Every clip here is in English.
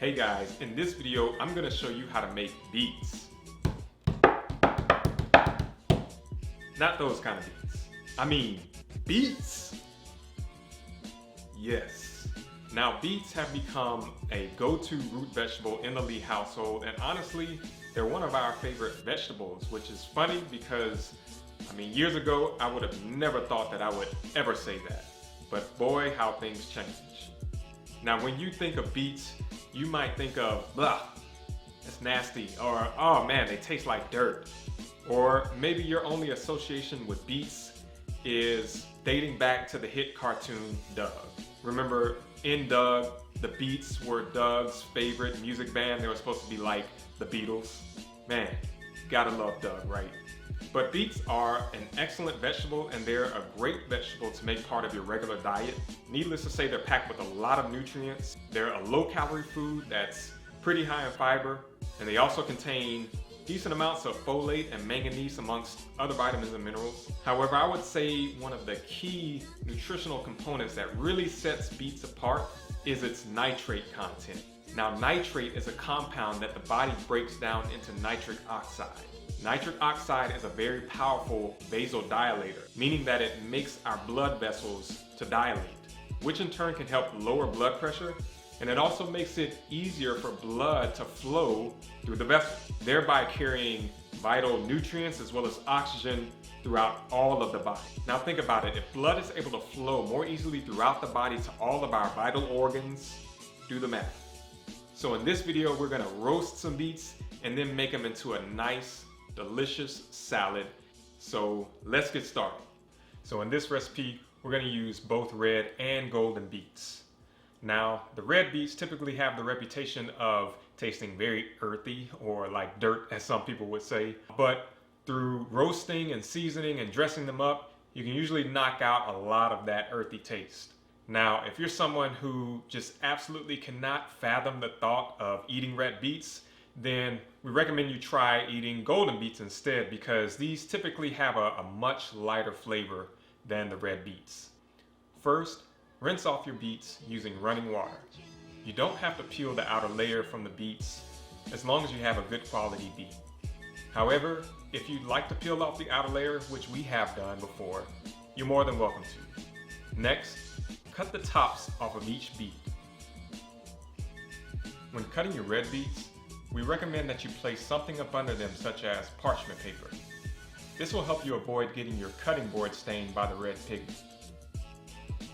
Hey guys, in this video, I'm gonna show you how to make beets. Not those kind of beets. I mean, beets. Yes. Now, beets have become a go-to root vegetable in the Lee household, and honestly, they're one of our favorite vegetables, which is funny because, years ago, I would have never thought that I would ever say that. But boy, how things change. Now, when you think of beets, you might think of, blah, that's nasty, or, oh man, they taste like dirt. Or maybe your only association with beets is dating back to the hit cartoon Doug. Remember, in Doug, the Beets were Doug's favorite music band. They were supposed to be like the Beatles. Man, gotta love Doug, right? But beets are an excellent vegetable, and they're a great vegetable to make part of your regular diet. Needless to say, they're packed with a lot of nutrients. They're a low-calorie food that's pretty high in fiber, and they also contain decent amounts of folate and manganese amongst other vitamins and minerals. However, I would say one of the key nutritional components that really sets beets apart is its nitrate content. Now, nitrate is a compound that the body breaks down into nitric oxide. Nitric oxide is a very powerful vasodilator, meaning that it makes our blood vessels to dilate, which in turn can help lower blood pressure, and it also makes it easier for blood to flow through the vessel, thereby carrying vital nutrients as well as oxygen throughout all of the body. Now think about it, if blood is able to flow more easily throughout the body to all of our vital organs, do the math. So in this video, we're gonna roast some beets and then make them into a nice, delicious salad. So let's get started. So in this recipe, we're gonna use both red and golden beets. Now, the red beets typically have the reputation of tasting very earthy, or like dirt, as some people would say. But through roasting and seasoning and dressing them up, you can usually knock out a lot of that earthy taste. Now, if you're someone who just absolutely cannot fathom the thought of eating red beets, then we recommend you try eating golden beets instead, because these typically have a much lighter flavor than the red beets. First, rinse off your beets using running water. You don't have to peel the outer layer from the beets as long as you have a good quality beet. However, if you'd like to peel off the outer layer, which we have done before, you're more than welcome to. Next, cut the tops off of each beet. When cutting your red beets, we recommend that you place something up under them, such as parchment paper. This will help you avoid getting your cutting board stained by the red pigment.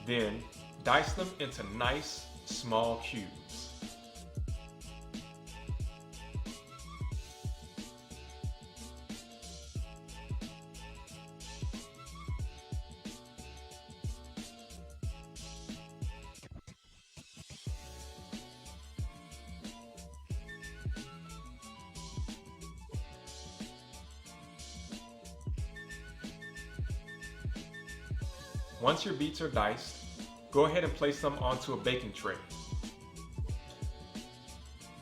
Then, dice them into nice, small cubes. Once your beets are diced, go ahead and place them onto a baking tray.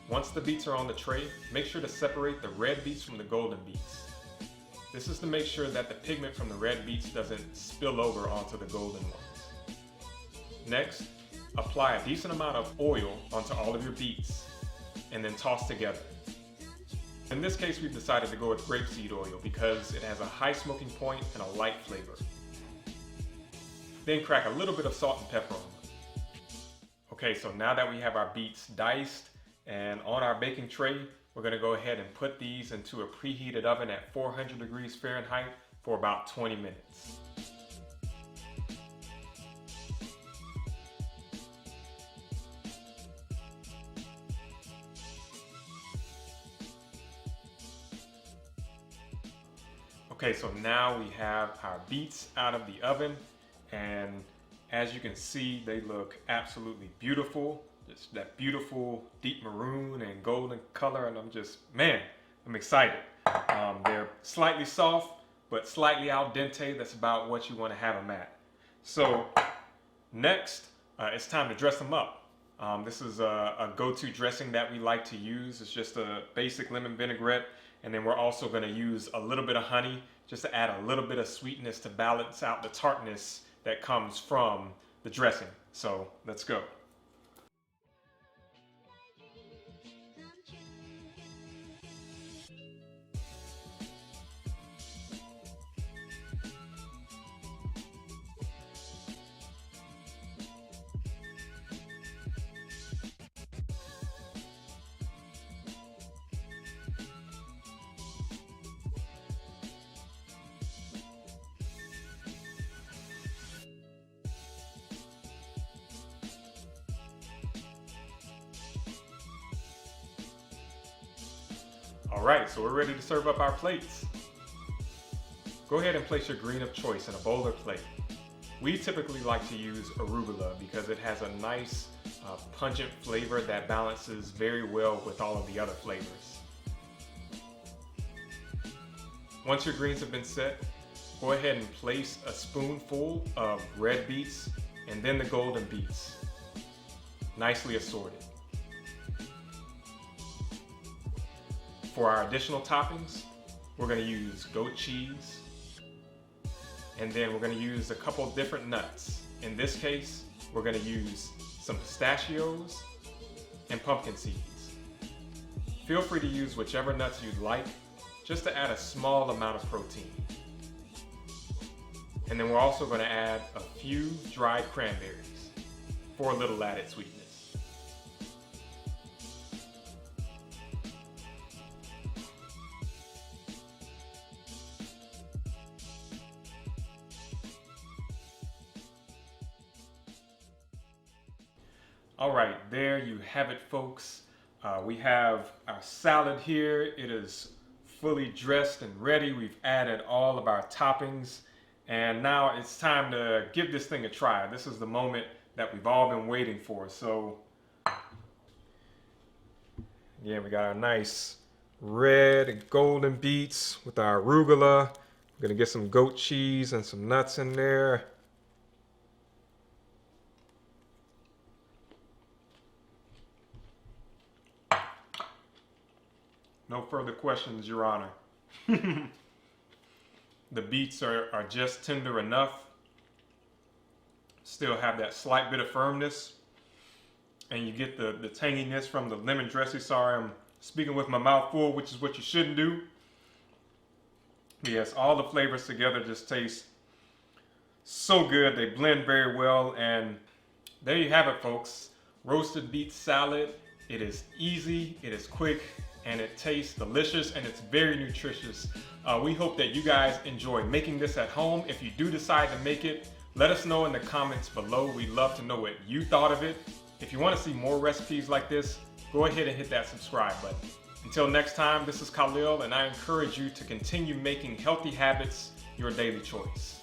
Once the beets are on the tray, make sure to separate the red beets from the golden beets. This is to make sure that the pigment from the red beets doesn't spill over onto the golden ones. Next, apply a decent amount of oil onto all of your beets, and then toss together. In this case, we've decided to go with grapeseed oil because it has a high smoking point and a light flavor. Then crack a little bit of salt and pepper on them. Okay, so now that we have our beets diced and on our baking tray, we're gonna go ahead and put these into a preheated oven at 400 degrees Fahrenheit for about 20 minutes. Okay, so now we have our beets out of the oven. And as you can see, they look absolutely beautiful. Just that beautiful deep maroon and golden color, and I'm excited. They're slightly soft, but slightly al dente. That's about what you want to have them at. So next, it's time to dress them up. This is a go-to dressing that we like to use. It's just a basic lemon vinaigrette, and then we're also going to use a little bit of honey just to add a little bit of sweetness to balance out the tartness that comes from the dressing. So let's go. All right, so we're ready to serve up our plates. Go ahead and place your green of choice in a bowl or plate. We typically like to use arugula because it has a nice pungent flavor that balances very well with all of the other flavors. Once your greens have been set, go ahead and place a spoonful of red beets and then the golden beets, nicely assorted. For our additional toppings, we're going to use goat cheese, and then we're going to use a couple different nuts. In this case, we're going to use some pistachios and pumpkin seeds. Feel free to use whichever nuts you'd like, just to add a small amount of protein. And then we're also going to add a few dried cranberries for a little added sweetness. All right, there you have it, folks. We have our salad here. It is fully dressed and ready. We've added all of our toppings, and now it's time to give this thing a try. This is the moment that we've all been waiting for. So, yeah, we got our nice red and golden beets with our arugula. We're gonna get some goat cheese and some nuts in there. No further questions, Your Honor. The beets are just tender enough. Still have that slight bit of firmness. And you get the tanginess from the lemon dressing. Sorry, I'm speaking with my mouth full, which is what you shouldn't do. Yes, all the flavors together just taste so good. They blend very well. And there you have it, folks. Roasted beet salad. It is easy, it is quick, and it tastes delicious, and it's very nutritious. We hope that you guys enjoy making this at home. If you do decide to make it, let us know in the comments below. We'd love to know what you thought of it. If you want to see more recipes like this, go ahead and hit that subscribe button. Until next time, this is Khalil, and I encourage you to continue making healthy habits your daily choice.